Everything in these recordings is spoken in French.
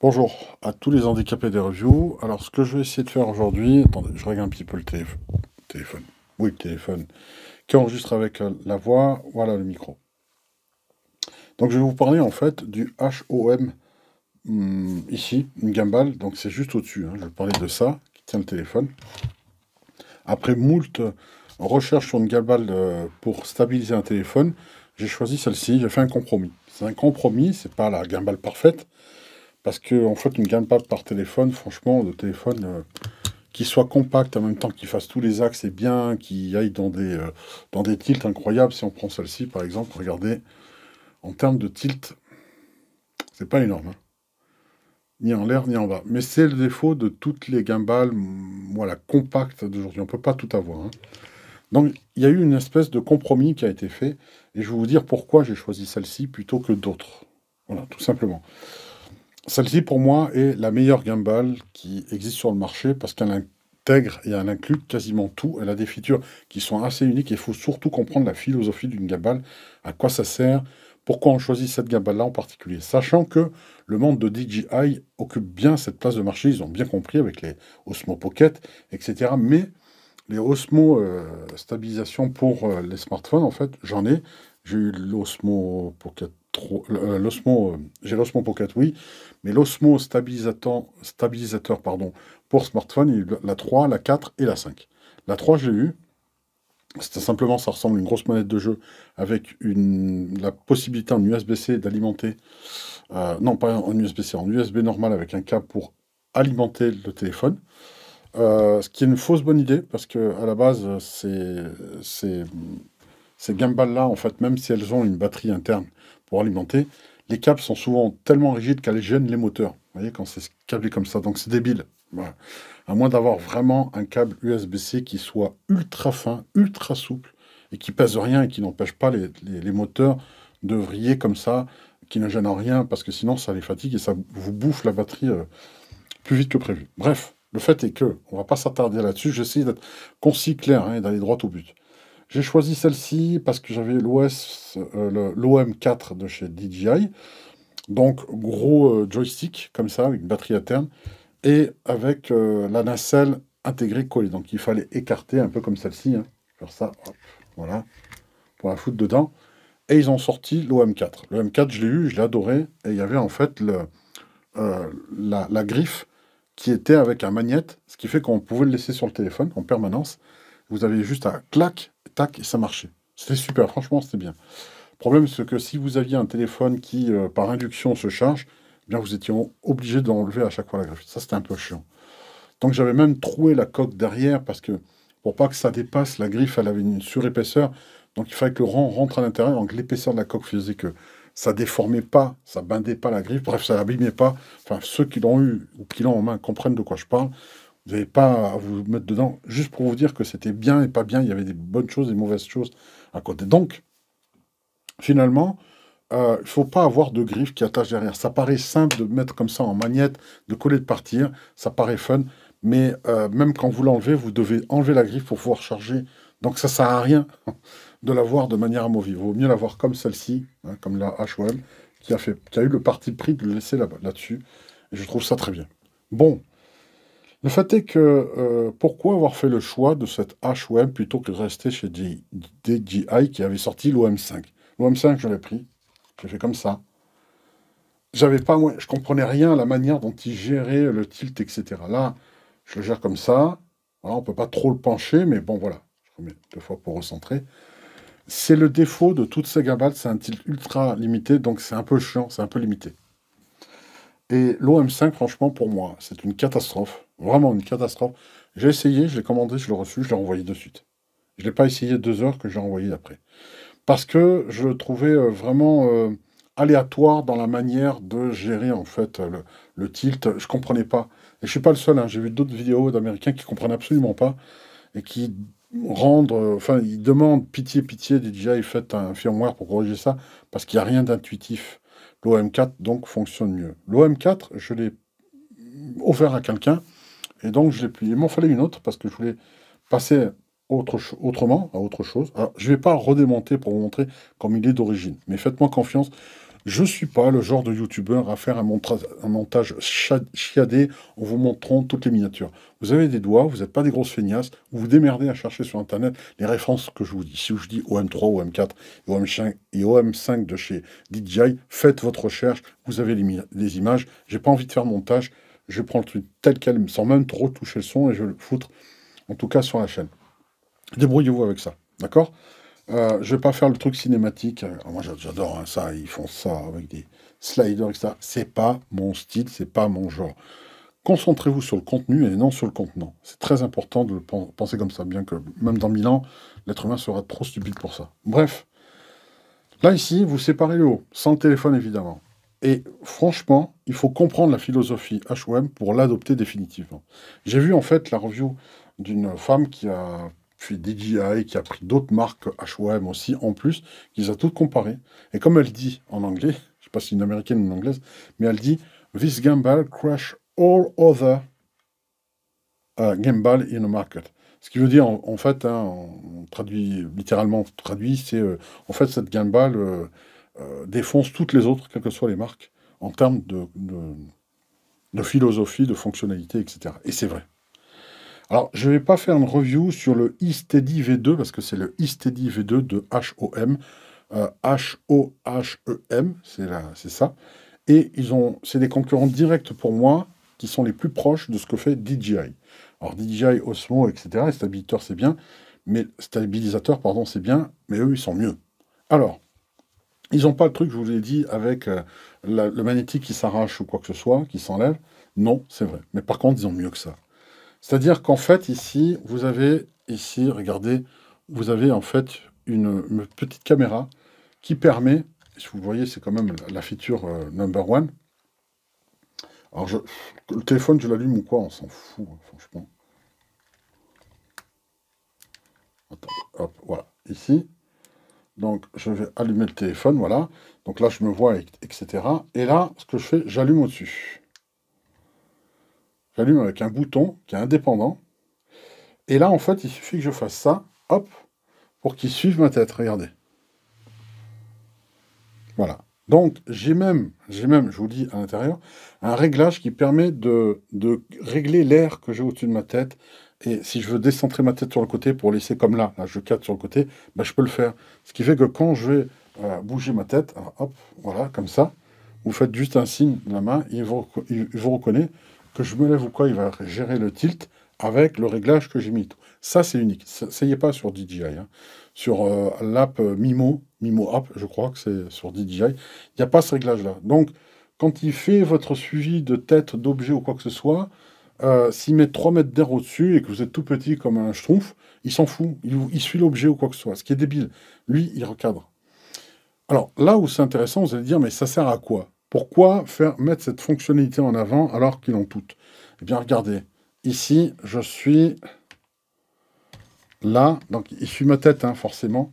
Bonjour à tous les handicapés des reviews. Alors, ce que je vais essayer de faire aujourd'hui, attendez, je regarde un petit peu le téléphone. Oui, le téléphone qui enregistre avec la voix. Voilà le micro. Donc, je vais vous parler en fait du HOM ici, une gimbal. Donc, c'est juste au-dessus. Je vais parler de ça qui tient le téléphone. Après moult recherches sur une gimbal pour stabiliser un téléphone, j'ai choisi celle-ci. J'ai fait un compromis. C'est un compromis, c'est pas la gimbal parfaite. Parce que, en fait, une gimbal par téléphone, franchement, le téléphone qui soit compact en même temps qu'il fasse tous les axes et bien, qui aille dans des tilts incroyables. Si on prend celle-ci, par exemple, regardez, en termes de tilt, c'est pas énorme, hein. Ni en l'air, ni en bas. Mais c'est le défaut de toutes les gimbals, voilà, compactes d'aujourd'hui. On peut pas tout avoir, hein. Donc, il y a eu une espèce de compromis qui a été fait, et je vais vous dire pourquoi j'ai choisi celle-ci plutôt que d'autres. Voilà, tout simplement. Celle-ci, pour moi, est la meilleure gimbal qui existe sur le marché parce qu'elle intègre et elle inclut quasiment tout. Elle a des features qui sont assez uniques et il faut surtout comprendre la philosophie d'une gimbal, à quoi ça sert, pourquoi on choisit cette gimbal-là en particulier. Sachant que le monde de DJI occupe bien cette place de marché, ils ont bien compris avec les Osmo Pocket, etc. Mais les Osmo stabilisation pour les smartphones, en fait, j'en ai. J'ai eu l'Osmo Pocket j'ai l'Osmo Pocket, oui, mais l'Osmo stabilisateur pardon, pour smartphone, il y a eu la 3, la 4 et la 5. La 3, je l'ai eu. C'était simplement, ça ressemble à une grosse manette de jeu avec la possibilité en USB-C d'alimenter, non pas en USB-C, en USB normal avec un câble pour alimenter le téléphone. Ce qui est une fausse bonne idée, parce que à la base, ces gimbals-là, en fait, même si elles ont une batterie interne pour alimenter, les câbles sont souvent tellement rigides qu'elles gênent les moteurs. Vous voyez, quand c'est câblé comme ça, donc c'est débile. Voilà. À moins d'avoir vraiment un câble USB-C qui soit ultra fin, ultra souple, et qui pèse rien et qui n'empêche pas les moteurs de vriller comme ça, qui ne gênent en rien, parce que sinon ça les fatigue et ça vous bouffe la batterie plus vite que prévu. Bref, le fait est que, on va pas s'attarder là-dessus, j'essaie d'être concis, clair, hein, et d'aller droit au but. J'ai choisi celle-ci parce que j'avais l'OM4 de chez DJI, donc gros joystick comme ça, avec une batterie interne, et avec la nacelle intégrée collée. Donc il fallait écarter un peu comme celle-ci, hein. Faire ça, hop, voilà, pour la foutre dedans. Et ils ont sorti l'OM4. Le M4, je l'ai eu, je l'ai adoré, et il y avait en fait la griffe qui était avec un magnète, ce qui fait qu'on pouvait le laisser sur le téléphone en permanence. Vous avez juste à clac, tac, et ça marchait. C'était super, franchement, c'était bien. Le problème, c'est que si vous aviez un téléphone qui, par induction, se charge, eh bien, vous étiez obligé d'enlever à chaque fois la griffe. Ça, c'était un peu chiant. Donc, j'avais même troué la coque derrière, parce que pour pas que ça dépasse, la griffe, elle avait une surépaisseur. Donc, il fallait que le rang rentre à l'intérieur. Donc, l'épaisseur de la coque faisait que ça déformait pas, ça bindait pas la griffe. Bref, ça l'abîmait pas. Enfin, ceux qui l'ont eu ou qui l'ont en main comprennent de quoi je parle. Vous n'avez pas à vous mettre dedans, juste pour vous dire que c'était bien et pas bien, il y avait des bonnes choses et des mauvaises choses à côté. Donc, finalement, il ne faut pas avoir de griffe qui attache derrière. Ça paraît simple de mettre comme ça en magnète, de coller, de partir, ça paraît fun, mais même quand vous l'enlevez, vous devez enlever la griffe pour pouvoir charger. Donc ça ne sert à rien de l'avoir de manière amovible. Il vaut mieux l'avoir comme celle-ci, hein, comme la HOM, qui a eu le parti pris de le laisser là-dessus. Et je trouve ça très bien. Bon. Le fait est que pourquoi avoir fait le choix de cette HOM plutôt que de rester chez DJI qui avait sorti l'OM5? L'OM5, je l'ai pris, j'ai fait comme ça. J'avais pas, moi, je comprenais rien à la manière dont il gérait le tilt, etc. Là, je le gère comme ça. Voilà, on peut pas trop le pencher, mais bon, voilà. Je remets deux fois pour recentrer. C'est le défaut de toutes ces gabales, c'est un tilt ultra limité, donc c'est un peu chiant, c'est un peu limité. Et l'OM5, franchement, pour moi, c'est une catastrophe. Vraiment une catastrophe. J'ai essayé, je l'ai commandé, je l'ai reçu, je l'ai envoyé de suite. Je ne l'ai pas essayé 2 heures que j'ai envoyé après. Parce que je le trouvais vraiment aléatoire dans la manière de gérer en fait le tilt. Je ne comprenais pas. Et je ne suis pas le seul, hein. J'ai vu d'autres vidéos d'Américains qui ne comprennent absolument pas et qui rendent, enfin, ils demandent pitié, pitié, DJI, faites un firmware pour corriger ça, parce qu'il n'y a rien d'intuitif. L'OM4, donc, fonctionne mieux. L'OM4, je l'ai offert à quelqu'un, et donc je l'ai plié. Il m'en fallait une autre, parce que je voulais passer autrement, à autre chose. Alors, je ne vais pas redémonter pour vous montrer comme il est d'origine, mais faites-moi confiance. Je ne suis pas le genre de youtubeur à faire un montage chiadé en vous montrant toutes les miniatures. Vous avez des doigts, vous n'êtes pas des grosses feignasses, vous vous démerdez à chercher sur Internet les références que je vous dis. Si je dis OM3, OM4 et OM5 de chez DJI, faites votre recherche, vous avez les images. J'ai pas envie de faire montage, je prends le truc tel quel, sans même trop toucher le son, et je vais le foutre, en tout cas sur la chaîne. Débrouillez-vous avec ça, d'accord? Je vais pas faire le truc cinématique. Moi, j'adore hein, ça. Ils font ça avec des sliders, etc. C'est pas mon style, c'est pas mon genre. Concentrez-vous sur le contenu et non sur le contenant. C'est très important de le penser comme ça, bien que même dans 1000 ans, l'être humain sera trop stupide pour ça. Bref, là, ici, vous séparez le haut, sans le téléphone, évidemment. Et franchement, il faut comprendre la philosophie HOM pour l'adopter définitivement. J'ai vu, en fait, la review d'une femme qui a fait DJI, qui a pris d'autres marques HOM aussi, en plus, qui les a toutes comparées. Et comme elle dit en anglais, je ne sais pas si c'est une américaine ou une anglaise, mais elle dit « This gimbal crash all other gimbal in the market ». Ce qui veut dire, en fait, hein, on traduit, littéralement traduit, c'est en fait cette gimbal défonce toutes les autres, quelles que soient les marques, en termes de philosophie, de fonctionnalité, etc. Et c'est vrai. Alors, je ne vais pas faire une review sur le eSteady V2, parce que c'est le eSteady V2 de HOM, H-O-H-E-M, c'est ça. Et c'est des concurrents directs pour moi, qui sont les plus proches de ce que fait DJI. Alors DJI, Osmo, etc., les stabilisateurs, pardon, c'est bien, mais eux, ils sont mieux. Alors, ils n'ont pas le truc, je vous l'ai dit, avec le magnétique qui s'arrache ou quoi que ce soit, qui s'enlève. Non, c'est vrai. Mais par contre, ils ont mieux que ça. C'est-à-dire qu'en fait, ici, vous avez, ici, regardez, vous avez en fait une petite caméra qui permet, si vous voyez, c'est quand même la feature number one. Alors, le téléphone, je l'allume ou quoi, on s'en fout, hein, franchement. Attendez, hop, voilà, ici. Donc, je vais allumer le téléphone, voilà. Donc là, je me vois, etc. Et là, ce que je fais, j'allume au-dessus. J'allume avec un bouton qui est indépendant. Et là, en fait, il suffit que je fasse ça, hop, pour qu'il suive ma tête, regardez. Voilà. Donc, j'ai même, je vous dis à l'intérieur, un réglage qui permet de régler l'air que j'ai au-dessus de ma tête. Et si je veux décentrer ma tête sur le côté pour laisser comme là je cadre sur le côté, ben, je peux le faire. Ce qui fait que quand je vais bouger ma tête, alors, hop, voilà, comme ça, vous faites juste un signe de la main, il vous reconnaît que je me lève ou quoi, il va gérer le tilt avec le réglage que j'ai mis. Ça, c'est unique. Ça y est pas sur DJI. Hein. Sur l'app Mimo App, je crois que c'est sur DJI, il n'y a pas ce réglage-là. Donc, quand il fait votre suivi de tête, d'objet ou quoi que ce soit, s'il met 3 mètres d'air au-dessus et que vous êtes tout petit comme un schtroumpf, il s'en fout. Il suit l'objet ou quoi que ce soit. Ce qui est débile. Lui, il recadre. Alors, là où c'est intéressant, vous allez dire, mais ça sert à quoi? Pourquoi mettre cette fonctionnalité en avant alors qu'ils l'ont toutes? Eh bien, regardez. Ici, je suis là. Donc, il suit ma tête, hein, forcément.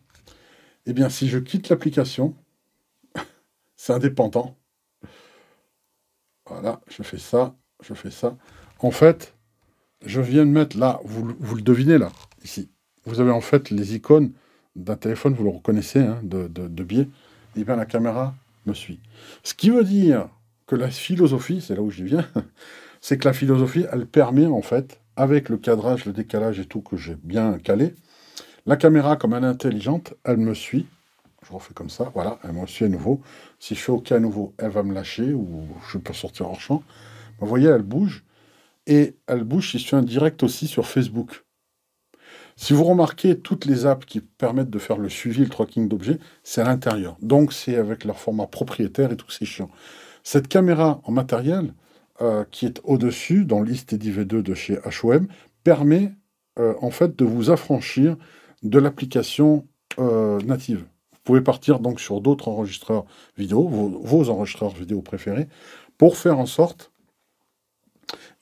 Eh bien, si je quitte l'application, c'est indépendant. Voilà, je fais ça, je fais ça. En fait, je viens de mettre là, vous le devinez là, ici. Vous avez en fait les icônes d'un téléphone, vous le reconnaissez, hein, de biais. Et bien la caméra me suit. Ce qui veut dire que la philosophie, c'est là où je viens, c'est que la philosophie, elle permet en fait, avec le cadrage, le décalage et tout que j'ai bien calé, la caméra, comme elle est intelligente, elle me suit. Je refais comme ça, voilà, elle me suit à nouveau. Si je fais OK à nouveau, elle va me lâcher ou je peux sortir hors champ. Vous voyez, elle bouge. Et elle bouge si je suis en direct aussi sur Facebook. Si vous remarquez, toutes les apps qui permettent de faire le suivi, le tracking d'objets, c'est à l'intérieur. Donc, c'est avec leur format propriétaire et tout, c'est chiant. Cette caméra en matériel, qui est au-dessus, dans l'eSteady V2 de chez HOM, permet en fait de vous affranchir de l'application native. Vous pouvez partir donc sur d'autres enregistreurs vidéo, vos enregistreurs vidéo préférés, pour faire en sorte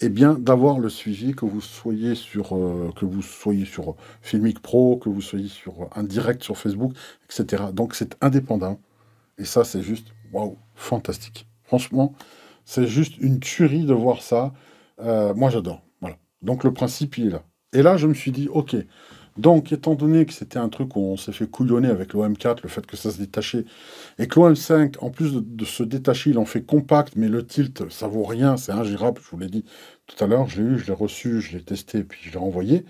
bien d'avoir le suivi, que vous soyez sur Filmic Pro, que vous soyez sur un direct sur Facebook, etc. Donc c'est indépendant. Et ça, c'est juste, waouh, fantastique. Franchement, c'est juste une tuerie de voir ça. Moi, j'adore. Voilà. Donc le principe, il est là. Et là, je me suis dit, ok, Donc, étant donné que c'était un truc où on s'est fait couillonner avec l'OM4, le fait que ça se détachait, et que l'OM5, en plus de se détacher, il en fait compact, mais le tilt, ça vaut rien, c'est ingérable, je vous l'ai dit tout à l'heure, je l'ai eu, je l'ai reçu, je l'ai testé, puis je l'ai renvoyé.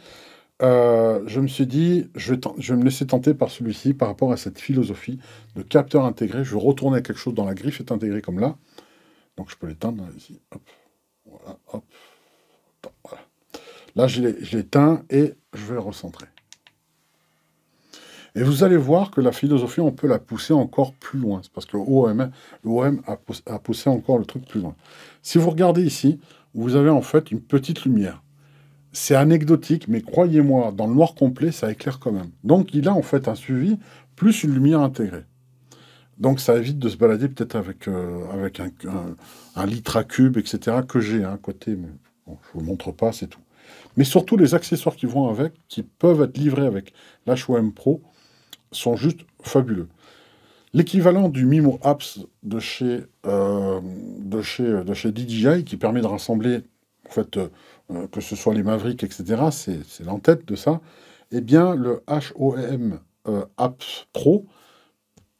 Je me suis dit, je vais me laisser tenter par celui-ci, par rapport à cette philosophie de capteur intégré. Je vais retourner quelque chose dans la griffe est intégrée comme là. Donc je peux l'éteindre ici. Hop, voilà, hop. Voilà. Là, je l'ai éteint et je vais le recentrer. Et vous allez voir que la philosophie, on peut la pousser encore plus loin. C'est parce que l'OM a poussé encore le truc plus loin. Si vous regardez ici, vous avez en fait une petite lumière. C'est anecdotique, mais croyez-moi, dans le noir complet, ça éclaire quand même. Donc il a en fait un suivi plus une lumière intégrée. Donc ça évite de se balader peut-être avec un litre à cube, etc., que j'ai à côté. Mais bon, je ne vous montre pas, c'est tout. Mais surtout, les accessoires qui vont avec, qui peuvent être livrés avec l'HOM Pro, sont juste fabuleux. L'équivalent du Mimo Apps de chez DJI, qui permet de rassembler, en fait, que ce soit les Mavericks, etc., c'est l'entête de ça, eh bien, le HOM Apps Pro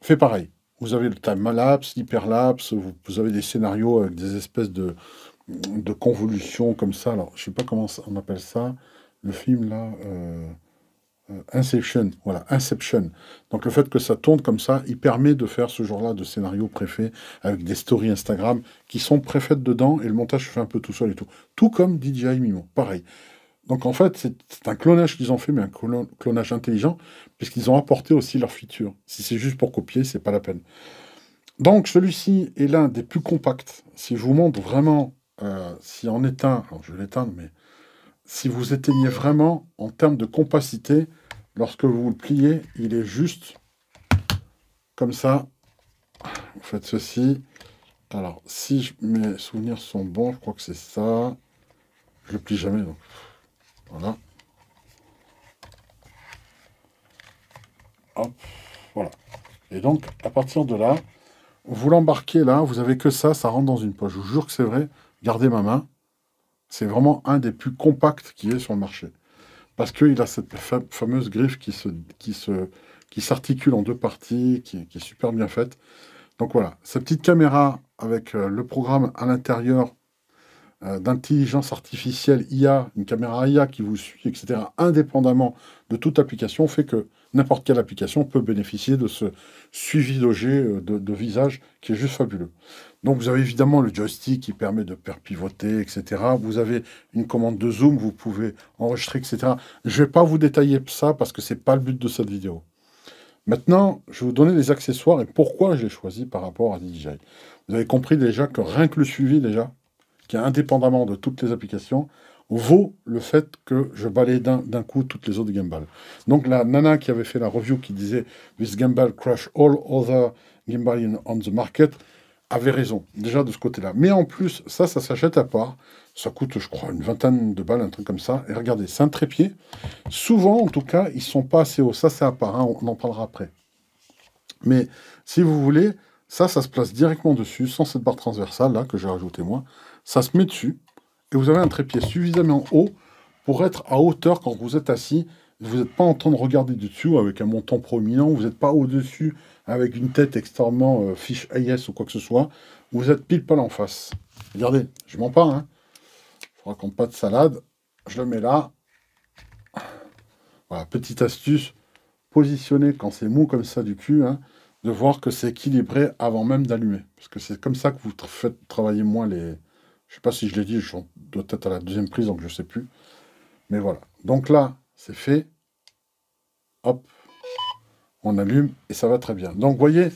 fait pareil. Vous avez le time-lapse, l'hyperlapse, vous avez des scénarios avec des espèces de convolutions comme ça. Alors, je sais pas comment on appelle ça. Le film, là, Inception. Voilà, Inception. Donc, le fait que ça tourne comme ça, il permet de faire ce genre-là de scénario préfet avec des stories Instagram qui sont préfaites dedans et le montage se fait un peu tout seul et tout. Tout comme DJI Mimo. Pareil. Donc en fait, c'est un clonage qu'ils ont fait, mais un clonage intelligent, puisqu'ils ont apporté aussi leurs features. Si c'est juste pour copier, c'est pas la peine. Donc celui-ci est l'un des plus compacts. Si je vous montre vraiment, si on éteint, alors je vais l'éteindre, mais si vous éteignez vraiment en termes de compacité, lorsque vous le pliez, il est juste comme ça. Vous faites ceci. Alors, si mes souvenirs sont bons, je crois que c'est ça. Je le plie jamais, donc voilà. Hop, voilà. Et donc, à partir de là, vous l'embarquez là, vous avez que ça rentre dans une poche. Je vous jure que c'est vrai. Gardez ma main. C'est vraiment un des plus compacts qui est sur le marché. Parce qu'il a cette fameuse griffe qui s'articule en deux parties, qui est super bien faite. Donc voilà, cette petite caméra avec le programme à l'intérieur d'intelligence artificielle IA, une caméra IA qui vous suit, etc., indépendamment de toute application, fait que n'importe quelle application peut bénéficier de ce suivi d'objet de visage qui est juste fabuleux. Donc vous avez évidemment le joystick qui permet de faire pivoter, etc. Vous avez une commande de zoom, vous pouvez enregistrer, etc. Je ne vais pas vous détailler ça parce que ce n'est pas le but de cette vidéo. Maintenant, je vais vous donner les accessoires et pourquoi je l'ai choisi par rapport à DJI. Vous avez compris déjà que rien que le suivi, déjà, qui est indépendamment de toutes les applications, vaut le fait que je balaye d'un coup toutes les autres gimbals. Donc la nana qui avait fait la review qui disait « This gimbal crush all other gimbal on the market », avait raison, déjà de ce côté-là. Mais en plus, ça s'achète à part. Ça coûte, je crois, une vingtaine de balles, un truc comme ça. Et regardez, c'est un trépied. Souvent, en tout cas, ils ne sont pas assez hauts. Ça, c'est à part, hein, on en parlera après. Mais si vous voulez, ça se place directement dessus, sans cette barre transversale, là, que j'ai rajoutée moi. Ça se met dessus. Et vous avez un trépied suffisamment haut pour être à hauteur quand vous êtes assis. Vous n'êtes pas en train de regarder dessus avec un montant proéminent. Vous n'êtes pas au-dessus avec une tête extrêmement fiche AIS ou quoi que ce soit. Vous êtes pile poil en face. Regardez, je mens pas, hein. Je ne raconte pas de salade. Je le mets là. Voilà, petite astuce. Positionner quand c'est mou comme ça du cul, hein, de voir que c'est équilibré avant même d'allumer. Parce que c'est comme ça que vous faites travailler moins les... Je sais pas si je l'ai dit, je dois être à la deuxième prise, donc je sais plus. Mais voilà. Donc là, c'est fait. Hop. On allume et ça va très bien. Donc, vous voyez,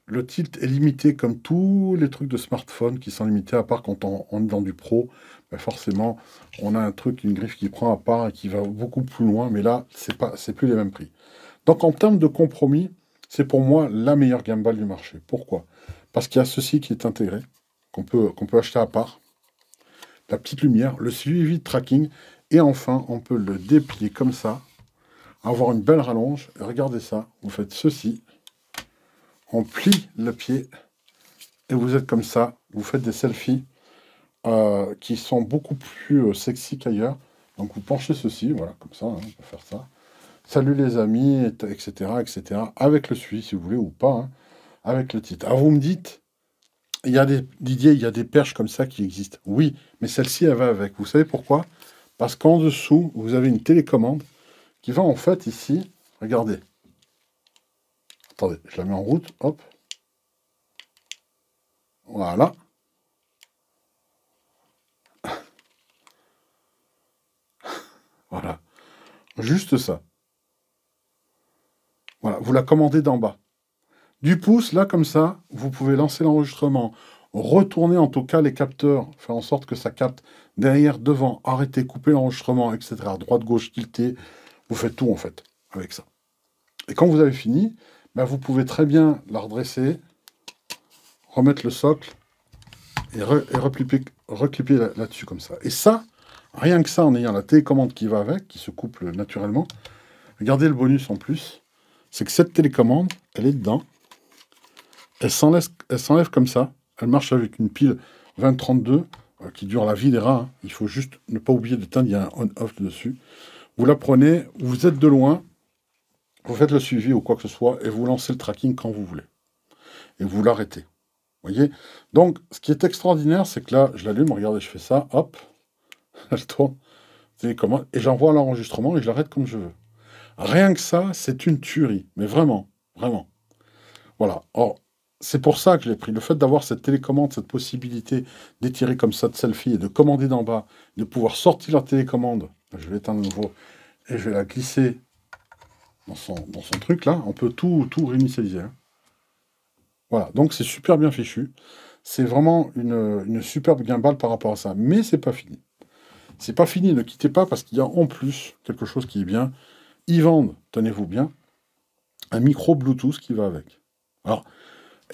le tilt est limité comme tous les trucs de smartphone qui sont limités, à part quand on est dans du pro. Ben forcément, on a un truc, une griffe qui prend à part et qui va beaucoup plus loin. Mais là, c'est plus les mêmes prix. Donc, en termes de compromis, c'est pour moi la meilleure gimbal du marché. Pourquoi? Parce qu'il y a ceci qui est intégré, qu'on peut acheter à part. La petite lumière, le suivi de tracking. Et enfin, on peut le déplier comme ça, avoir une belle rallonge. Et regardez ça, vous faites ceci. On plie le pied et vous êtes comme ça. Vous faites des selfies qui sont beaucoup plus sexy qu'ailleurs. Donc vous penchez ceci, voilà, comme ça, hein, on peut faire ça. Salut les amis, etc., etc., avec le suivi si vous voulez ou pas, hein, avec le titre. Alors vous me dites, Didier, il y a des perches comme ça qui existent. Oui, mais celle-ci, elle va avec. Vous savez pourquoi? Parce qu'en dessous, vous avez une télécommande qui va en fait ici, regardez. Attendez, je la mets en route, hop. Voilà. Voilà. Juste ça. Voilà, vous la commandez d'en bas. Du pouce, là, comme ça, vous pouvez lancer l'enregistrement, retourner en tout cas les capteurs, faire en sorte que ça capte derrière, devant, arrêter, couper l'enregistrement, etc. Droite, gauche, tilter, vous faites tout en fait avec ça. Et quand vous avez fini, ben, vous pouvez très bien la redresser, remettre le socle et reclipper là-dessus comme ça. Et ça, rien que ça, en ayant la télécommande qui va avec, qui se couple naturellement, regardez le bonus en plus, c'est que cette télécommande, elle est dedans. Elle s'enlève comme ça. Elle marche avec une pile 2032 qui dure la vie des rats, hein. Il faut juste ne pas oublier d'éteindre, il y a un on-off dessus. Vous la prenez, vous êtes de loin, vous faites le suivi ou quoi que ce soit, et vous lancez le tracking quand vous voulez. Et vous l'arrêtez. Voyez? Donc, ce qui est extraordinaire, c'est que là, je l'allume, regardez, je fais ça, hop, elle tourne, et j'envoie l'enregistrement et je l'arrête comme je veux. Rien que ça, c'est une tuerie. Mais vraiment, vraiment. Voilà. Or, c'est pour ça que je l'ai pris. Le fait d'avoir cette télécommande, cette possibilité d'étirer comme ça de selfie et de commander d'en bas, de pouvoir sortir la télécommande, je vais l'éteindre de nouveau, et je vais la glisser dans son truc là, on peut tout réinitialiser, hein. Voilà, donc c'est super bien fichu. C'est vraiment une superbe gimbal par rapport à ça. Mais c'est pas fini. C'est pas fini, ne quittez pas parce qu'il y a en plus quelque chose qui est bien. Ils vendent, tenez-vous bien, un micro Bluetooth qui va avec. Alors,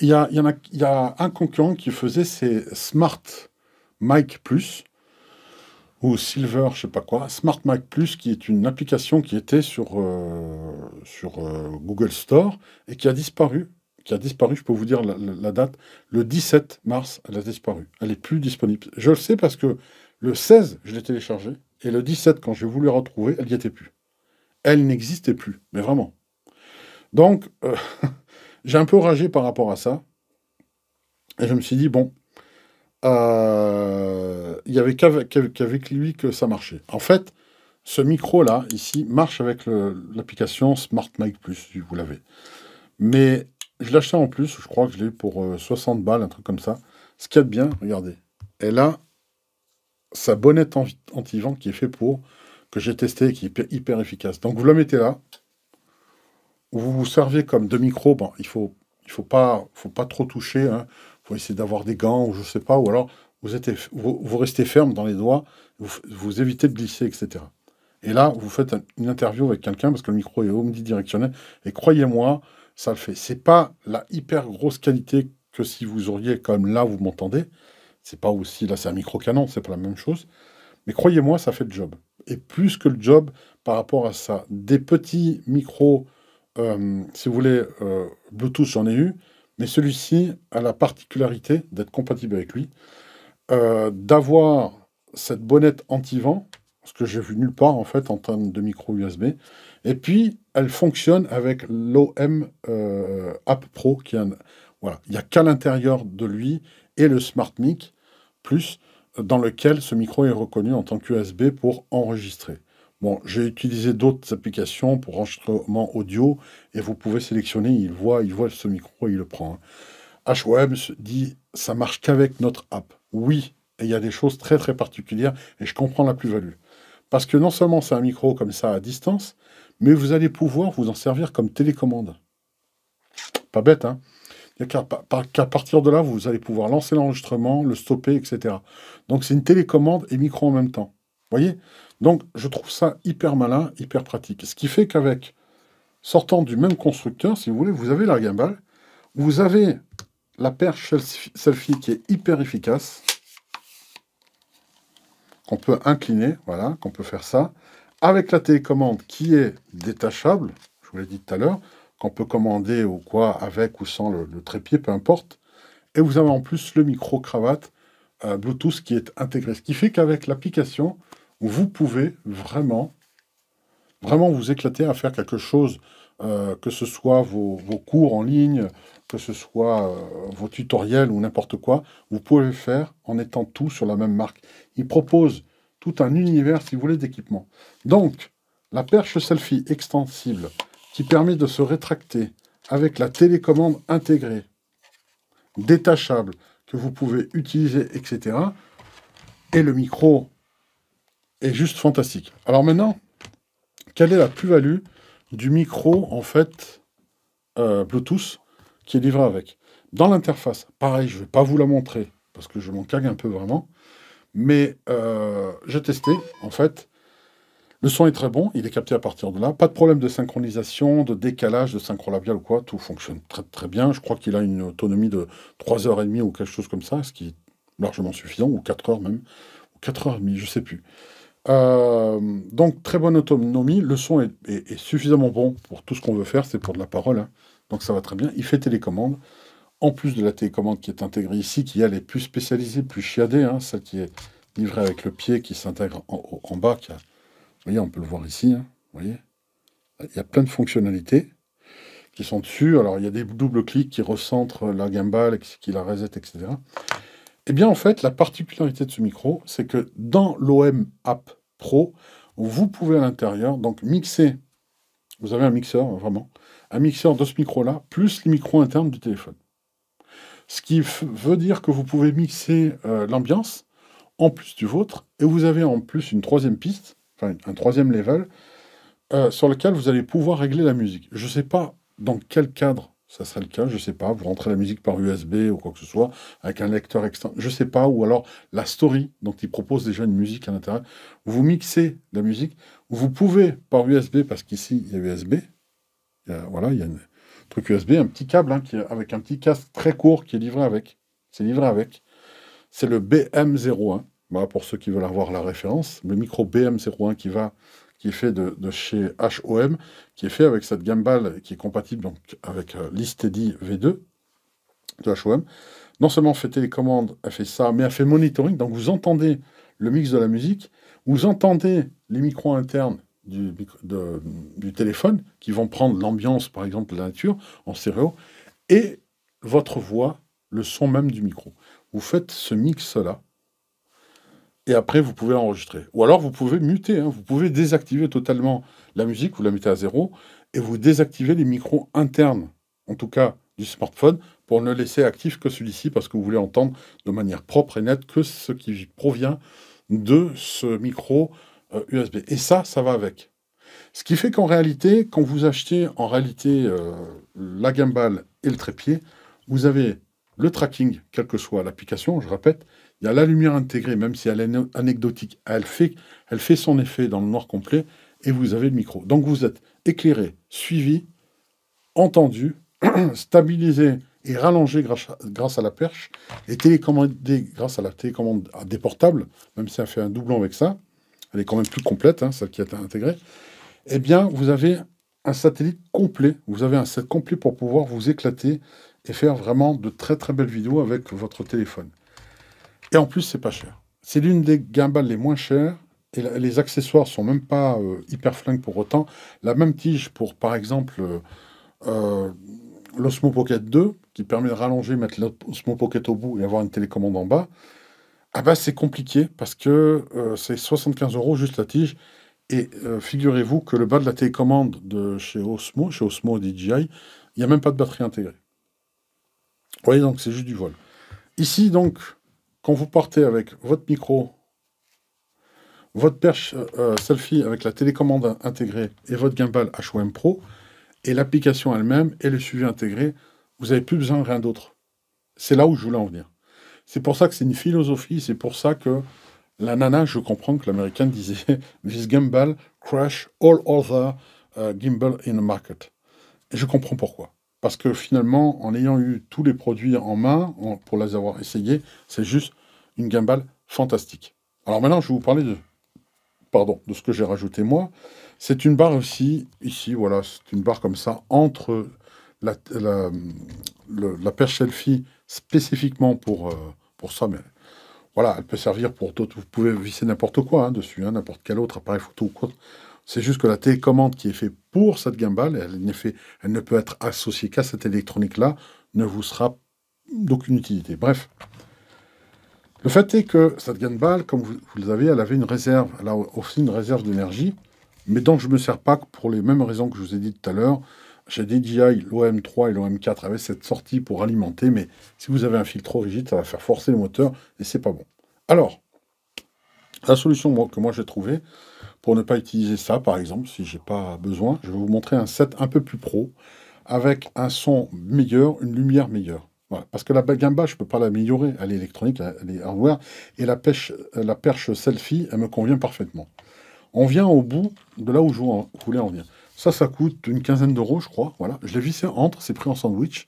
il y a un concurrent qui faisait ses Smart Mic Plus, ou Silver, je sais pas quoi, Smart Mic Plus, qui est une application qui était sur Google Store et qui a disparu. Qui a disparu, je peux vous dire la date, le 17 mars, elle a disparu. Elle n'est plus disponible. Je le sais parce que le 16, je l'ai téléchargée, et le 17, quand j'ai voulu la retrouver, elle n'y était plus. Elle n'existait plus, mais vraiment. Donc, j'ai un peu ragé par rapport à ça. Et je me suis dit, bon, il n'y avait qu'avec lui que ça marchait. En fait, ce micro-là, ici, marche avec l'application Smart Mic Plus, si vous l'avez. Mais je l'ai acheté en plus, je crois que je l'ai eu pour 60 balles, un truc comme ça. Ce qu'il y a de bien, regardez, elle a sa bonnette anti-vent qui est fait pour, que j'ai testé, qui est hyper efficace. Donc vous la mettez là, vous vous servez comme de micro, bon, il faut pas trop toucher, hein. Faut essayer d'avoir des gants, ou je sais pas, ou alors vous restez ferme dans les doigts, vous évitez de glisser, etc. Et là, vous faites une interview avec quelqu'un, parce que le micro est omnidirectionnel, et croyez-moi, ça le fait. C'est pas la hyper grosse qualité que si vous auriez, comme là, vous m'entendez, c'est pas aussi, là c'est un micro canon, c'est pas la même chose, mais croyez-moi, ça fait le job. Et plus que le job par rapport à ça. Des petits micros, si vous voulez, Bluetooth, j'en ai eu, mais celui-ci a la particularité d'être compatible avec lui, d'avoir cette bonnette anti-vent, ce que j'ai vu nulle part en fait en termes de micro USB, et puis elle fonctionne avec l'OM App Pro, voilà, il n'y a qu'à l'intérieur de lui et le Smart Mic Plus, dans lequel ce micro est reconnu en tant qu'USB pour enregistrer. Bon, j'ai utilisé d'autres applications pour enregistrement audio, et vous pouvez sélectionner, il voit ce micro et il le prend, hein. HOM se dit, ça marche qu'avec notre app. Oui, et il y a des choses très très particulières, et je comprends la plus-value. Parce que non seulement c'est un micro comme ça à distance, mais vous allez pouvoir vous en servir comme télécommande. Pas bête, hein? Qu'à partir de là, vous allez pouvoir lancer l'enregistrement, le stopper, etc. Donc c'est une télécommande et micro en même temps. Vous voyez? Donc je trouve ça hyper malin, hyper pratique. Ce qui fait qu'avec, sortant du même constructeur, si vous voulez, vous avez la gimbal, vous avez la perche selfie qui est hyper efficace, qu'on peut incliner, voilà, qu'on peut faire ça, avec la télécommande qui est détachable, je vous l'ai dit tout à l'heure, qu'on peut commander ou quoi, avec ou sans le trépied, peu importe. Et vous avez en plus le micro-cravate Bluetooth qui est intégré. Ce qui fait qu'avec l'application, vous pouvez vraiment vraiment vous éclater à faire quelque chose, que ce soit vos cours en ligne, que ce soit vos tutoriels ou n'importe quoi, vous pouvez le faire en étant tout sur la même marque. Ils proposent tout un univers, si vous voulez, d'équipement. Donc, la perche selfie extensible qui permet de se rétracter avec la télécommande intégrée, détachable, que vous pouvez utiliser, etc. Et le micro est juste fantastique. Alors maintenant, quelle est la plus-value du micro, en fait, Bluetooth, qui est livré avec? Dans l'interface, pareil, je ne vais pas vous la montrer, parce que je m'en cague un peu vraiment, mais j'ai testé, en fait. Le son est très bon, il est capté à partir de là. Pas de problème de synchronisation, de décalage, de synchro labial ou quoi. Tout fonctionne très très bien. Je crois qu'il a une autonomie de 3h30 ou quelque chose comme ça, ce qui est largement suffisant, ou 4 heures même, ou 4h30, je sais plus. Donc très bonne autonomie. Le son est suffisamment bon pour tout ce qu'on veut faire. C'est pour de la parole, hein. Donc ça va très bien. Il fait télécommande. En plus de la télécommande qui est intégrée ici, qui elle est plus spécialisée, plus chiadée, hein, celle qui est livrée avec le pied, qui s'intègre en bas, vous voyez, on peut le voir ici, hein, vous voyez. Il y a plein de fonctionnalités qui sont dessus. Alors, il y a des doubles clics qui recentrent la gimbal, qui la reset, etc. Eh bien, en fait, la particularité de ce micro, c'est que dans l'OM App Pro, vous pouvez à l'intérieur, donc mixer, vous avez un mixeur, vraiment, un mixeur de ce micro-là, plus les micros internes du téléphone. Ce qui veut dire que vous pouvez mixer l'ambiance, en plus du vôtre, et vous avez en plus une troisième piste, enfin un troisième level, sur lequel vous allez pouvoir régler la musique. Je ne sais pas dans quel cadre ça serait le cas, je ne sais pas, vous rentrez la musique par USB ou quoi que ce soit, avec un lecteur externe, je ne sais pas, ou alors la story, donc il propose déjà une musique à l'intérieur, vous mixez la musique, vous pouvez par USB, parce qu'ici il y a USB, voilà, il y a un truc USB, un petit câble, hein, avec un petit casque très court qui est livré avec, c'est livré avec, c'est le BM01, voilà, pour ceux qui veulent avoir la référence, le micro BM01 qui est fait de chez HOM, qui est fait avec cette gimbal qui est compatible donc, avec l'E-Steady V2 de HOM. Non seulement fait télécommande, elle fait ça, mais elle fait monitoring, donc vous entendez le mix de la musique, vous entendez les micros internes du téléphone qui vont prendre l'ambiance, par exemple, de la nature en stéréo, et votre voix, le son même du micro. Vous faites ce mix-là, et après, vous pouvez l'enregistrer. Ou alors, vous pouvez muter, hein, vous pouvez désactiver totalement la musique, vous la mettez à 0, et vous désactivez les micros internes, en tout cas du smartphone, pour ne laisser actif que celui-ci, parce que vous voulez entendre de manière propre et nette que ce qui provient de ce micro USB. Et ça va avec. Ce qui fait qu'en réalité, quand vous achetez en réalité la gimbal et le trépied, vous avez le tracking, quelle que soit l'application, je répète, il y a la lumière intégrée, même si elle est anecdotique, elle fait son effet dans le noir complet, et vous avez le micro. Donc vous êtes éclairé, suivi, entendu, stabilisé et rallongé grâce à la perche, et télécommandé grâce à la télécommande à des portables, même si elle fait un doublon avec ça, elle est quand même plus complète, hein, celle qui est intégrée, eh bien, vous avez un satellite complet, vous avez un set complet pour pouvoir vous éclater et faire vraiment de très très belles vidéos avec votre téléphone. Et en plus, c'est pas cher. C'est l'une des gimbals les moins chères, et les accessoires sont même pas hyper flingues pour autant. La même tige pour, par exemple, l'Osmo Pocket 2, qui permet de rallonger, mettre l'Osmo Pocket au bout et avoir une télécommande en bas. Ah bah c'est compliqué, parce que c'est 75 € juste la tige. Et figurez-vous que le bas de la télécommande de chez Osmo DJI, il n'y a même pas de batterie intégrée. Vous voyez, donc c'est juste du vol. Ici, donc, quand vous partez avec votre micro, votre perche selfie avec la télécommande intégrée et votre gimbal HOM Pro, et l'application elle-même et le suivi intégré, vous n'avez plus besoin de rien d'autre. C'est là où je voulais en venir. C'est pour ça que c'est une philosophie, c'est pour ça que la nana, je comprends que l'américaine disait « This gimbal crash all other gimbal in the market ». Et je comprends pourquoi. Parce que finalement, en ayant eu tous les produits en main, pour les avoir essayés, c'est juste une gimbal fantastique. Alors maintenant, je vais vous parler de ce que j'ai rajouté moi. C'est une barre aussi, ici, voilà, c'est une barre comme ça, entre la perche selfie spécifiquement pour ça, mais voilà, elle peut servir pour d'autres. Vous pouvez visser n'importe quoi hein, dessus, hein, n'importe quel autre appareil photo ou quoi. C'est juste que la télécommande qui est faite pour cette gimbal, elle ne peut être associée qu'à cette électronique-là, ne vous sera d'aucune utilité. Bref, le fait est que cette gimbal, comme vous le savez, elle avait une réserve, elle a aussi une réserve d'énergie, mais dont je ne me sers pas pour les mêmes raisons que je vous ai dit tout à l'heure. Chez DJI, l'OM3 et l'OM4 avaient cette sortie pour alimenter, mais si vous avez un fil trop rigide, ça va faire forcer le moteur et c'est pas bon. Alors, la solution que moi j'ai trouvée, pour ne pas utiliser ça, par exemple, si j'ai pas besoin, je vais vous montrer un set un peu plus pro, avec un son meilleur, une lumière meilleure. Voilà. Parce que la gimbal, je ne peux pas l'améliorer, elle est électronique, elle est hardware, et la perche selfie, elle me convient parfaitement. On vient au bout de là où je voulais en venir. Ça coûte une quinzaine d'euros, je crois. Voilà. Je l'ai vissé entre, c'est pris en sandwich.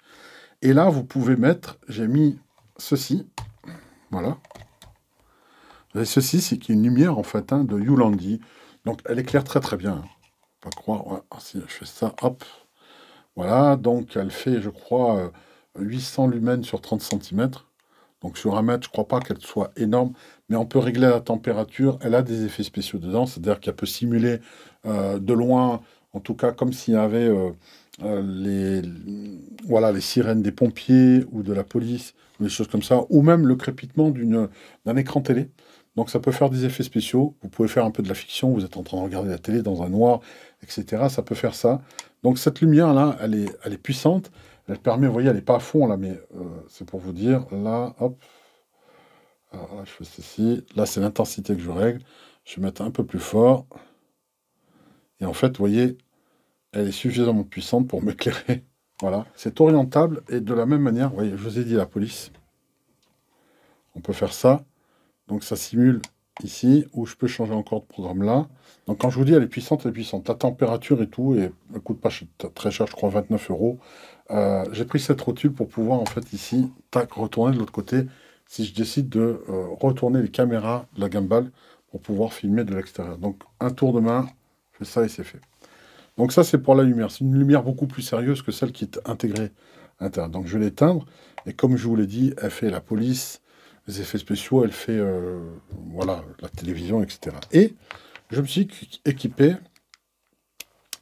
Et là, vous pouvez mettre, j'ai mis ceci, voilà. Et ceci, c'est une lumière, en fait, hein, de Yulandi. Donc, elle éclaire très, très bien. Pas croire, ouais. Si je fais ça, hop. Voilà, donc elle fait, je crois, 800 lumens sur 30 cm. Donc sur un mètre, je ne crois pas qu'elle soit énorme, mais on peut régler la température. Elle a des effets spéciaux dedans, c'est-à-dire qu'elle peut simuler de loin, en tout cas comme s'il y avait voilà, les sirènes des pompiers ou de la police, ou des choses comme ça, ou même le crépitement d'un écran télé. Donc ça peut faire des effets spéciaux. Vous pouvez faire un peu de la fiction, vous êtes en train de regarder la télé dans un noir, etc. Ça peut faire ça. Donc cette lumière-là, elle est puissante. Elle permet, vous voyez, elle n'est pas à fond là, mais c'est pour vous dire, là, hop, alors là, je fais ceci, là c'est l'intensité que je règle, je vais mettre un peu plus fort, et en fait, vous voyez, elle est suffisamment puissante pour m'éclairer, voilà, c'est orientable, et de la même manière, vous voyez, je vous ai dit la police, on peut faire ça, donc ça simule ici, où je peux changer encore de programme là, donc quand je vous dis elle est puissante, la température et tout, et elle ne coûte pas très cher, je crois 29 euros. J'ai pris cette rotule pour pouvoir, en fait, ici, tac, retourner de l'autre côté, si je décide de retourner les caméras de la gimbal pour pouvoir filmer de l'extérieur. Donc, un tour de main, je fais ça et c'est fait. Donc ça, c'est pour la lumière. C'est une lumière beaucoup plus sérieuse que celle qui est intégrée à l'intérieur. Donc, je vais l'éteindre, et comme je vous l'ai dit, elle fait la police, les effets spéciaux, elle fait, voilà, la télévision, etc. Et je me suis équipé,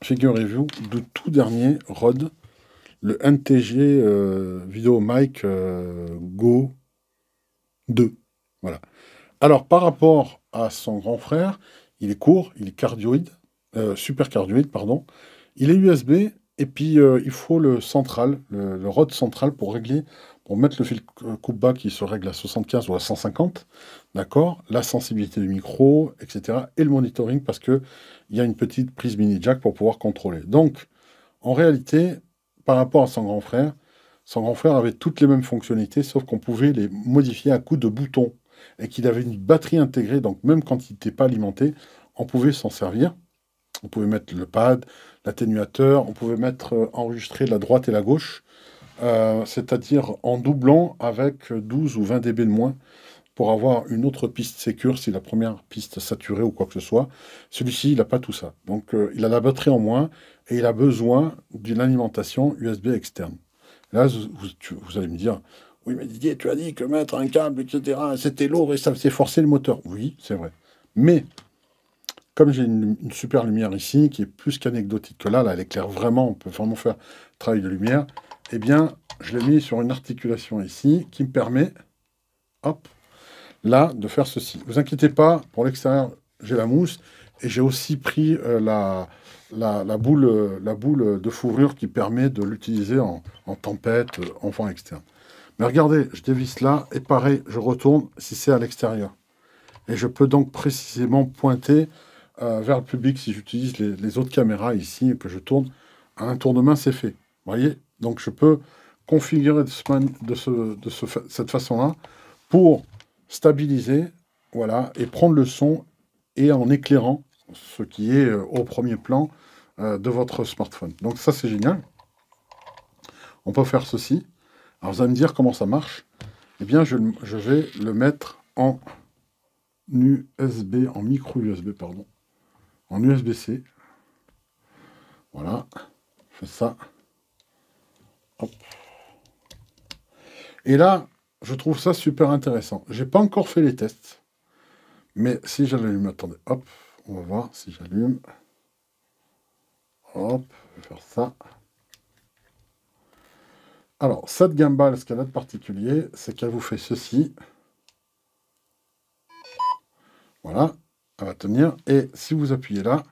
figurez-vous, du tout dernier Rode, le NTG Video Mic Go 2. Voilà. Alors, par rapport à son grand frère, il est court, il est cardioïde, super cardioïde, pardon. Il est USB, et puis il faut le central, le Rode central pour régler, pour mettre le fil coupe-bas qui se règle à 75 ou à 150, d'accord? La sensibilité du micro, etc. Et le monitoring, parce qu'il y a une petite prise mini jack pour pouvoir contrôler. Donc, en réalité, par rapport à son grand frère avait toutes les mêmes fonctionnalités, sauf qu'on pouvait les modifier à coup de bouton, et qu'il avait une batterie intégrée, donc même quand il n'était pas alimenté, on pouvait s'en servir. On pouvait mettre le pad, l'atténuateur, on pouvait mettre enregistrer la droite et la gauche, c'est-à-dire en doublant avec 12 ou 20 dB de moins, pour avoir une autre piste sécure si la première piste saturée ou quoi que ce soit. Celui-ci, il n'a pas tout ça. Donc, il a la batterie en moins et il a besoin d'une alimentation USB externe. Là, vous allez me dire, oui, mais Didier, tu as dit que mettre un câble, etc., c'était lourd et ça faisait forcer le moteur. Oui, c'est vrai. Mais, comme j'ai une super lumière ici, qui est plus qu'anecdotique que là, elle éclaire vraiment, on peut vraiment faire travail de lumière, eh bien, je l'ai mis sur une articulation ici, qui me permet, hop, là, de faire ceci. Ne vous inquiétez pas, pour l'extérieur, j'ai la mousse, et j'ai aussi pris la boule de fourrure qui permet de l'utiliser en tempête, en vent externe. Mais regardez, je dévisse là, et pareil, je retourne si c'est à l'extérieur. Et je peux donc précisément pointer vers le public si j'utilise les autres caméras ici, et que je tourne. À un tour de main, c'est fait. Vous voyez? Donc je peux configurer cette façon-là pour stabiliser, voilà, et prendre le son, et en éclairant ce qui est au premier plan de votre smartphone. Donc ça, c'est génial. On peut faire ceci. Alors vous allez me dire comment ça marche. Eh bien, je vais le mettre en USB, en micro USB, pardon, en USB-C. Voilà, je fais ça. Hop. Et là, je trouve ça super intéressant. J'ai pas encore fait les tests, mais si j'allume, attendez, hop, on va voir si j'allume. Hop, je vais faire ça. Alors, cette gimbal, ce qu'elle a de particulier, c'est qu'elle vous fait ceci. Voilà, elle va tenir. Et si vous appuyez là,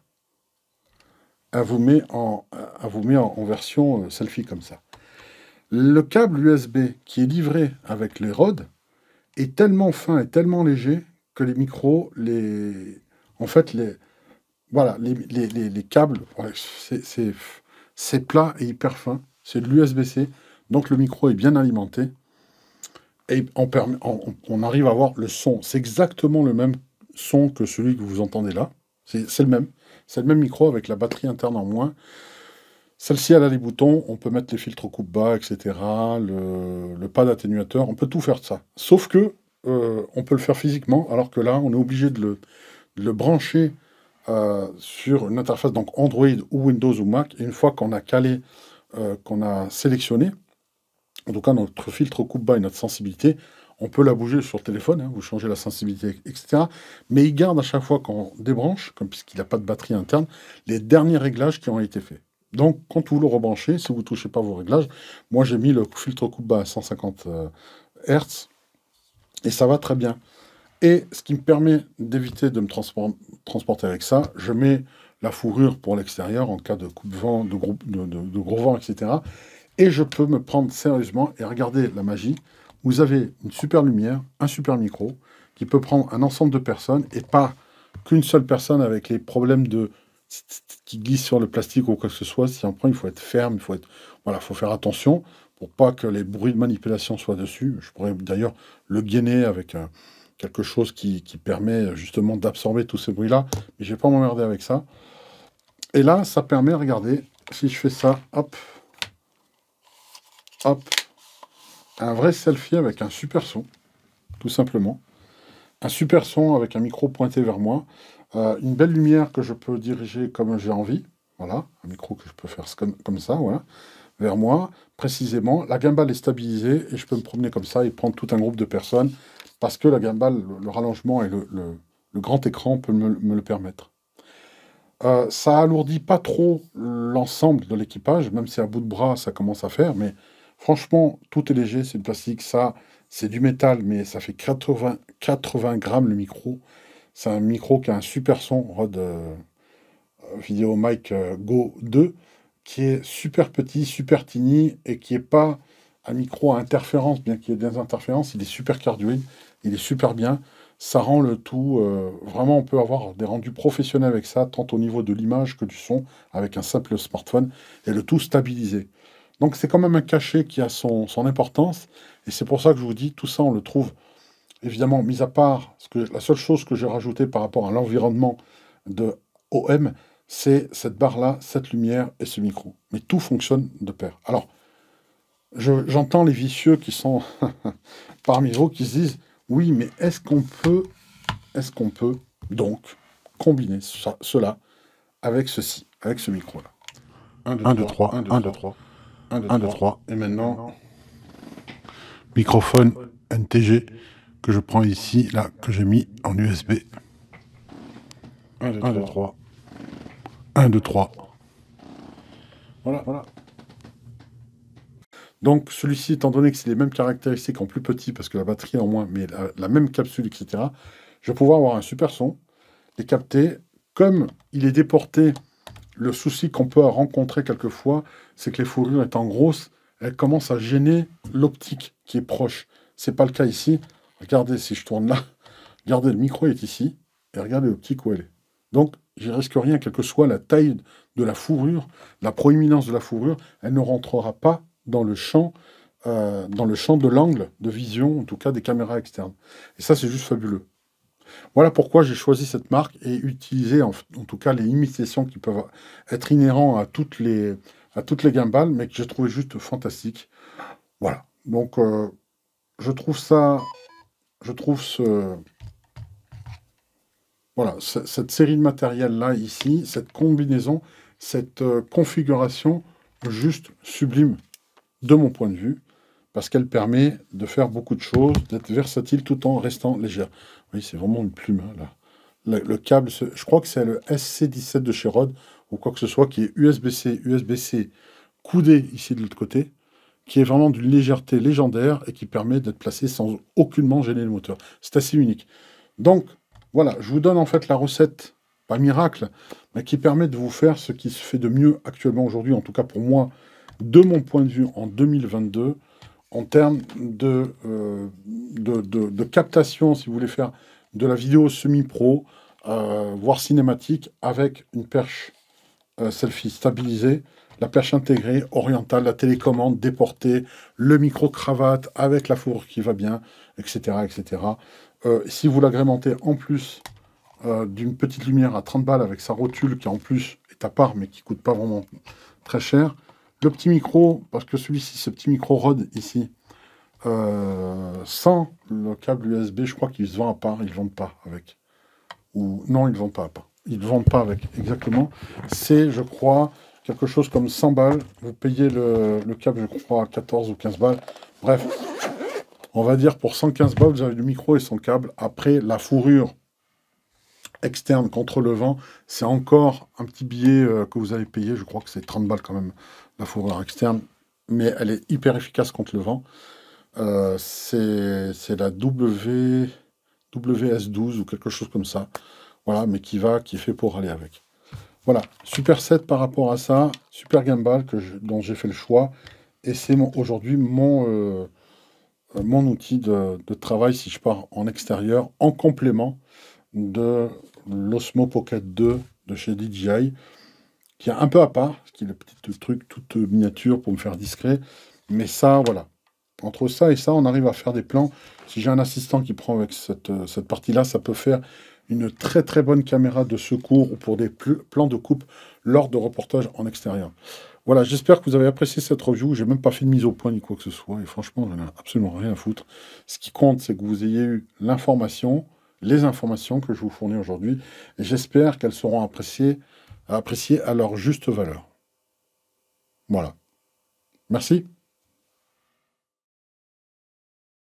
elle vous met en version selfie comme ça. Le câble USB qui est livré avec les rods est tellement fin et tellement léger que les micros, en fait, voilà, les câbles, ouais, c'est plat et hyper fin. C'est de l'USB-C, donc le micro est bien alimenté. Et on arrive à avoir le son. C'est exactement le même son que celui que vous entendez là. C'est le même. C'est le même micro avec la batterie interne en moins. Celle-ci, elle a les boutons. On peut mettre les filtres coupe-bas, etc. Le pad atténuateur. On peut tout faire de ça. Sauf que on peut le faire physiquement, alors que là, on est obligé de le brancher sur une interface, donc Android ou Windows ou Mac. Et une fois qu'on a calé, qu'on a sélectionné, en tout cas notre filtre coupe-bas et notre sensibilité, on peut la bouger sur le téléphone, hein, vous changez la sensibilité, etc. Mais il garde à chaque fois qu'on débranche, puisqu'il n'a pas de batterie interne, les derniers réglages qui ont été faits. Donc, quand vous le rebranchez, si vous ne touchez pas vos réglages, moi j'ai mis le filtre coupe-bas à 150 Hz, et ça va très bien. Et ce qui me permet d'éviter de me transporter avec ça, je mets la fourrure pour l'extérieur en cas de coupe-vent, de gros vent, etc. Et je peux me prendre sérieusement et regarder la magie. Vous avez une super lumière, un super micro, qui peut prendre un ensemble de personnes et pas qu'une seule personne avec les problèmes qui glissent sur le plastique ou quoi que ce soit. Si on prend, il faut être ferme, voilà, faut faire attention pour pas que les bruits de manipulation soient dessus. Je pourrais d'ailleurs le gainer avec quelque chose qui permet justement d'absorber tous ces bruits-là, mais je vais pas m'emmerder avec ça. Et là, ça permet, regardez, si je fais ça, hop, hop, un vrai selfie avec un super son, tout simplement. Un super son avec un micro pointé vers moi. Une belle lumière que je peux diriger comme j'ai envie. Voilà, un micro que je peux faire comme ça, voilà, vers moi, précisément. La gimbal est stabilisée et je peux me promener comme ça et prendre tout un groupe de personnes parce que la gimbal, le rallongement et le grand écran peut me le permettre. Ça alourdit pas trop l'ensemble de l'équipage, même si à bout de bras ça commence à faire, mais franchement, tout est léger, c'est du plastique, ça, c'est du métal, mais ça fait 80 grammes le micro. C'est un micro qui a un super son, Rode VideoMic Go 2, qui est super petit, super tiny, et qui n'est pas un micro à interférence, bien qu'il y ait des interférences, il est super cardioïde, il est super bien. Ça rend le tout, vraiment, on peut avoir des rendus professionnels avec ça, tant au niveau de l'image que du son, avec un simple smartphone, et le tout stabilisé. Donc c'est quand même un cachet qui a son importance, et c'est pour ça que je vous dis, tout ça, on le trouve, évidemment, mis à part, la seule chose que j'ai rajoutée par rapport à l'environnement de OM, c'est cette barre-là, cette lumière et ce micro. Mais tout fonctionne de pair. Alors, j'entends les vicieux qui sont parmi vous qui se disent, oui, mais est-ce qu'on peut donc combiner cela avec ceci, avec ce micro-là? 1, 2, 3, 1, 2, 3, 1, 2, 3. Et maintenant, microphone NTG que je prends ici, là, que j'ai mis en USB. 1, 2, 3. 1, 2, 3. Voilà. Donc celui-ci, étant donné que c'est les mêmes caractéristiques en plus petit, parce que la batterie est en moins, mais la même capsule, etc., je vais pouvoir avoir un super son, les capter. Comme il est déporté, le souci qu'on peut rencontrer quelquefois, c'est que les fourrures étant grosses, elles commencent à gêner l'optique qui est proche. C'est pas le cas ici. Regardez, si je tourne là, regardez, le micro est ici, et regardez l'optique où elle est. Donc, j'y risque rien, quelle que soit la taille de la fourrure, la proéminence de la fourrure, elle ne rentrera pas dans le champ de l'angle de vision, en tout cas des caméras externes. Et ça, c'est juste fabuleux. Voilà pourquoi j'ai choisi cette marque et utilisé en tout cas les imitations qui peuvent être inhérents à toutes les gimbals, mais que j'ai trouvé juste fantastiques. Voilà. Donc, je trouve voilà, cette série de matériel-là, ici, cette combinaison, cette configuration juste sublime de mon point de vue, parce qu'elle permet de faire beaucoup de choses, d'être versatile tout en restant légère. Oui, c'est vraiment une plume, hein, le câble, je crois que c'est le SC17 de chez Rode, ou quoi que ce soit, qui est USB-C, USB-C coudé ici de l'autre côté, qui est vraiment d'une légèreté légendaire et qui permet d'être placé sans aucunement gêner le moteur. C'est assez unique. Donc, voilà, je vous donne en fait la recette, pas miracle, mais qui permet de vous faire ce qui se fait de mieux actuellement aujourd'hui, en tout cas pour moi, de mon point de vue en 2022, en termes de captation, si vous voulez faire de la vidéo semi-pro, voire cinématique, avec une perche selfie stabilisée, la perche intégrée, orientale, la télécommande déportée, le micro-cravate avec la fourrure qui va bien, etc. etc. Si vous l'agrémentez en plus d'une petite lumière à 30 balles avec sa rotule qui en plus est à part mais qui coûte pas vraiment très cher, le petit micro, parce que celui-ci, ce petit micro Rode ici, sans le câble USB, je crois qu'il se vend à part, ils ne vendent pas avec. Ou non, ils ne vendent pas à part. Ils ne vendent pas avec, exactement. C'est, je crois, quelque chose comme 100 balles. Vous payez le câble, je crois, à 14 ou 15 balles. Bref, on va dire pour 115 balles, vous avez le micro et son câble. Après, la fourrure externe contre le vent, c'est encore un petit billet que vous avez payé. Je crois que c'est 30 balles quand même, la fourrure externe. Mais elle est hyper efficace contre le vent. C'est la WS12 ou quelque chose comme ça. Voilà, mais qui est fait pour aller avec. Voilà, super set par rapport à ça. Super gimbal dont j'ai fait le choix. Et c'est aujourd'hui mon outil de travail si je pars en extérieur, en complément de l'Osmo Pocket 2 de chez DJI, qui est un peu à part, qui est le petit truc toute miniature pour me faire discret. Mais ça, voilà. Entre ça et ça, on arrive à faire des plans. Si j'ai un assistant qui prend avec cette partie-là, ça peut faire une très très bonne caméra de secours ou pour des plans de coupe lors de reportages en extérieur. Voilà, j'espère que vous avez apprécié cette review. J'ai même pas fait de mise au point ni quoi que ce soit. Et franchement, j'en ai absolument rien à foutre. Ce qui compte, c'est que vous ayez eu l'information, les informations que je vous fournis aujourd'hui. Et j'espère qu'elles seront appréciées à leur juste valeur. Voilà. Merci.